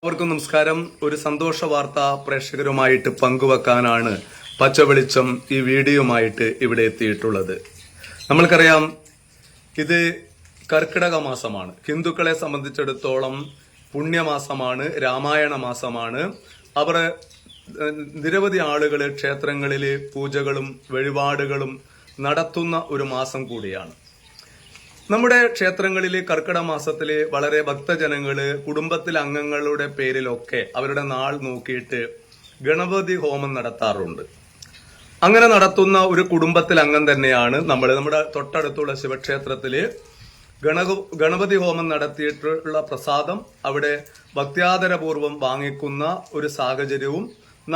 എല്ലാവർക്കും നമസ്കാരം. ഒരു സന്തോഷ വാർത്ത പ്രേക്ഷകരുമായിട്ട് പങ്കുവെക്കാനാണ് പച്ചവെളിച്ചം ഈ വീഡിയോയുമായിട്ട് ഇവിടെ എത്തിയിട്ടുള്ളത്. നമ്മൾക്കറിയാം, ഇത് കർക്കിടക മാസമാണ്. ഹിന്ദുക്കളെ സംബന്ധിച്ചിടത്തോളം പുണ്യമാസമാണ്, രാമായണ മാസമാണ്. അവർ നിരവധി ആളുകൾ ക്ഷേത്രങ്ങളിൽ പൂജകളും വഴിപാടുകളും നടത്തുന്ന ഒരു മാസം കൂടിയാണ്. നമ്മുടെ ക്ഷേത്രങ്ങളിൽ കർക്കിടക മാസത്തില് വളരെ ഭക്തജനങ്ങള് കുടുംബത്തിലെ അംഗങ്ങളുടെ പേരിലൊക്കെ അവരുടെ നാൾ നോക്കിയിട്ട് ഗണപതി ഹോമം നടത്താറുണ്ട്. അങ്ങനെ നടത്തുന്ന ഒരു കുടുംബത്തിലെ അംഗം തന്നെയാണ് നമ്മുടെ തൊട്ടടുത്തുള്ള ശിവക്ഷേത്രത്തില് ഗണപതി ഹോമം നടത്തിയിട്ടുള്ള പ്രസാദം അവിടെ ഭക്ത്യാദരപൂർവ്വം വാങ്ങിക്കുന്ന ഒരു സാഹചര്യവും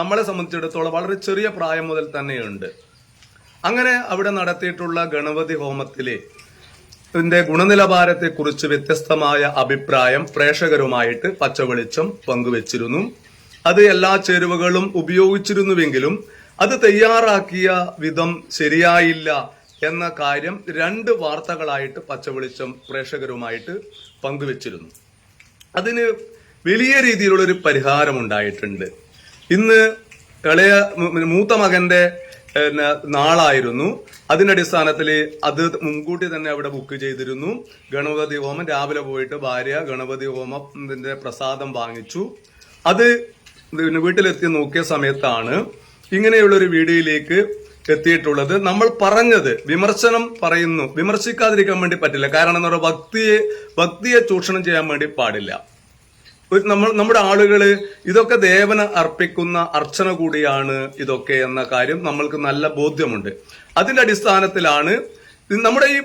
നമ്മളെ സംബന്ധിച്ചിടത്തോളം വളരെ ചെറിയ പ്രായം മുതൽ തന്നെയുണ്ട്. അങ്ങനെ അവിടെ നടത്തിയിട്ടുള്ള ഗണപതി ഹോമത്തില് ഇതിന്റെ ഗുണനിലവാരത്തെക്കുറിച്ച് വ്യത്യസ്തമായ അഭിപ്രായം പ്രേക്ഷകരുമായിട്ട് പച്ചവെളിച്ചം പങ്കുവച്ചിരുന്നു. അത് എല്ലാ ചേരുവകളും ഉപയോഗിച്ചിരുന്നുവെങ്കിലും അത് തയ്യാറാക്കിയ വിധം ശരിയായില്ല എന്ന കാര്യം 2 വാർത്തകളായിട്ട് പച്ചവെളിച്ചം പ്രേക്ഷകരുമായിട്ട് പങ്കുവച്ചിരുന്നു. അതിന് വലിയ രീതിയിലുള്ളൊരു പരിഹാരം ഉണ്ടായിട്ടുണ്ട്. ഇന്ന് മൂത്ത മകന്റെ നാളായിരുന്നു. അതിന്റെ അടിസ്ഥാനത്തിൽ അത് മുൻകൂട്ടി തന്നെ അവിടെ ബുക്ക് ചെയ്തിരുന്നു. ഗണപതി ഹോമം രാവിലെ പോയിട്ട് ഭാര്യ ഗണപതി ഹോമത്തിന്റെ പ്രസാദം വാങ്ങിച്ചു. അത് വീട്ടിലെത്തി നോക്കിയ സമയത്താണ് ഇങ്ങനെയുള്ളൊരു വീഡിയോയിലേക്ക് എത്തിയിട്ടുള്ളത്. നമ്മൾ പറഞ്ഞത് വിമർശിക്കാതിരിക്കാൻ വേണ്ടി പറ്റില്ല. കാരണം എന്താ പറയുക, ഭക്തിയെ ചൂഷണം ചെയ്യാൻ വേണ്ടി പാടില്ല. നമ്മുടെ ആളുകള് ഇതൊക്കെ ദേവന് അർപ്പിക്കുന്ന അർച്ചന കൂടിയാണ് ഇതൊക്കെ എന്ന കാര്യം നമ്മൾക്ക് നല്ല ബോധ്യമുണ്ട്. അതിന്റെ അടിസ്ഥാനത്തിലാണ് നമ്മുടെ ഈ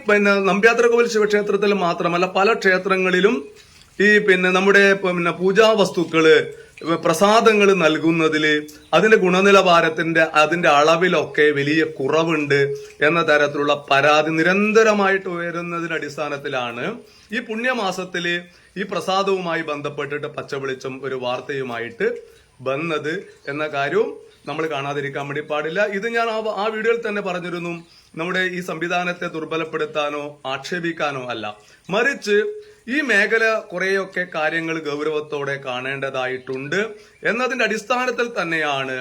നമ്പ്യാത്രകോവിൽ ശിവക്ഷേത്രത്തിൽ മാത്രമല്ല പല ക്ഷേത്രങ്ങളിലും ഈ നമ്മുടെ പൂജാ വസ്തുക്കള് പ്രസാദങ്ങൾ നൽകുന്നതില് അതിന്റെ അതിന്റെ അളവിലൊക്കെ വലിയ കുറവുണ്ട് എന്ന തരത്തിലുള്ള പരാതി നിരന്തരമായിട്ട് ഉയരുന്നതിന്റെ അടിസ്ഥാനത്തിലാണ് ഈ പുണ്യമാസത്തില് ഈ പ്രസാദവുമായി ബന്ധപ്പെട്ടിട്ട് പച്ചവെളിച്ചം ഒരു വാർത്തയുമായിട്ട് വന്നത് എന്ന കാര്യവും നമ്മൾ കാണാതിരിക്കാൻ വേണ്ടി പാടില്ല. ഇത് ഞാൻ ആ വീഡിയോയിൽ തന്നെ പറഞ്ഞിരുന്നു. നമ്മുടെ ഈ സംവിധാനത്തെ ദുർബലപ്പെടുത്താനോ ആക്ഷേപിക്കാനോ അല്ല, മറിച്ച് ഈ മേഖല കുറെയൊക്കെ കാര്യങ്ങൾ ഗൗരവത്തോടെ കാണേണ്ടതായിട്ടുണ്ട് എന്നതിന്റെ അടിസ്ഥാനത്തിൽ തന്നെയാണ്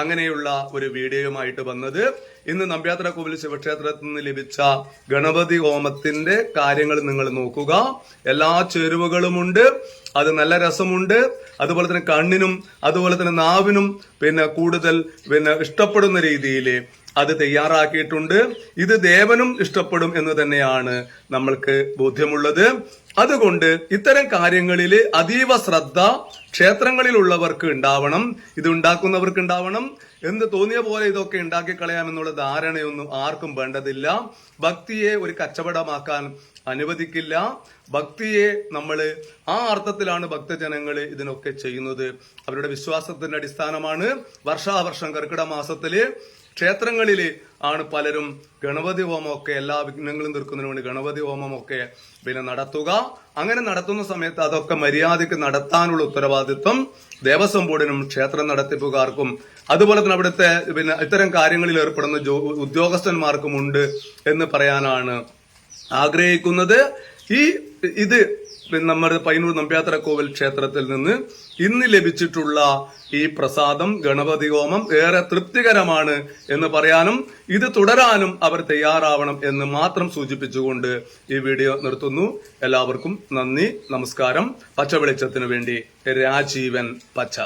അങ്ങനെയുള്ള ഒരു വീഡിയോയുമായിട്ട് വന്നത്. ഇന്ന് നമ്പ്യാത്രകോവിൽ ശിവക്ഷേത്രത്തിൽ നിന്ന് ലഭിച്ച ഗണപതി ഹോമത്തിന്റെ കാര്യങ്ങൾ നിങ്ങൾ നോക്കുക. എല്ലാ ചേരുവകളുമുണ്ട്, അത് നല്ല രസമുണ്ട്. അതുപോലെ തന്നെ കണ്ണിനും അതുപോലെ തന്നെ നാവിനും കൂടുതൽ ഇഷ്ടപ്പെടുന്ന രീതിയിൽ അത് തയ്യാറാക്കിയിട്ടുണ്ട്. ഇത് ദേവനും ഇഷ്ടപ്പെടും എന്ന് തന്നെയാണ് നമ്മൾക്ക് ബോധ്യമുള്ളത്. അതുകൊണ്ട് ഇത്തരം കാര്യങ്ങളിൽ അതീവ ശ്രദ്ധ ക്ഷേത്രങ്ങളിലുള്ളവർക്ക് ഉണ്ടാവണം, ഇത് ഉണ്ടാക്കുന്നവർക്ക് ഉണ്ടാവണം. എന്ന് തോന്നിയ പോലെ ഇതൊക്കെ ഉണ്ടാക്കി കളയാമെന്നുള്ള ധാരണയൊന്നും ആർക്കും വേണ്ടതില്ല. ഭക്തിയെ ഒരു കച്ചവടമാക്കാൻ അനുവദിക്കില്ല. ഭക്തിയെ ആ അർത്ഥത്തിലാണ് ഭക്തജനങ്ങൾ ഇതിനൊക്കെ ചെയ്യുന്നത്. അവരുടെ വിശ്വാസത്തിന്റെ അടിസ്ഥാനമാണ്. വർഷാവർഷം കർക്കിടക മാസത്തില് ക്ഷേത്രങ്ങളില് ആണ് പലരും ഗണപതി ഹോമമൊക്കെ എല്ലാ വിഘ്നങ്ങളും തീർക്കുന്നതിന് വേണ്ടി ഗണപതി ഹോമമൊക്കെ നടത്തുക. അങ്ങനെ നടത്തുന്ന സമയത്ത് അതൊക്കെ മര്യാദയ്ക്ക് നടത്താനുള്ള ഉത്തരവാദിത്വം ദേവസ്വം ബോർഡിനും ക്ഷേത്ര നടത്തിപ്പുകാർക്കും അതുപോലെ തന്നെ അവിടുത്തെ ഇത്തരം കാര്യങ്ങളിൽ ഏർപ്പെടുന്ന ഉദ്യോഗസ്ഥന്മാർക്കുമുണ്ട് എന്ന് പറയാനാണ് ആഗ്രഹിക്കുന്നത്. ഇത് നമ്മുടെ പയ്യന്നൂർ നമ്പ്യാത്രകോവിൽ ക്ഷേത്രത്തിൽ നിന്ന് ഇന്ന് ലഭിച്ചിട്ടുള്ള ഈ പ്രസാദം ഗണപതി ഹോമം ഏറെ തൃപ്തികരമാണ് എന്ന് പറയാനും ഇത് തുടരാനും അവർ തയ്യാറാവണം എന്ന് മാത്രം സൂചിപ്പിച്ചുകൊണ്ട് ഈ വീഡിയോ നിർത്തുന്നു. എല്ലാവർക്കും നന്ദി, നമസ്കാരം. പച്ചവെളിച്ചത്തിനു വേണ്ടി രാജീവൻ പച്ച.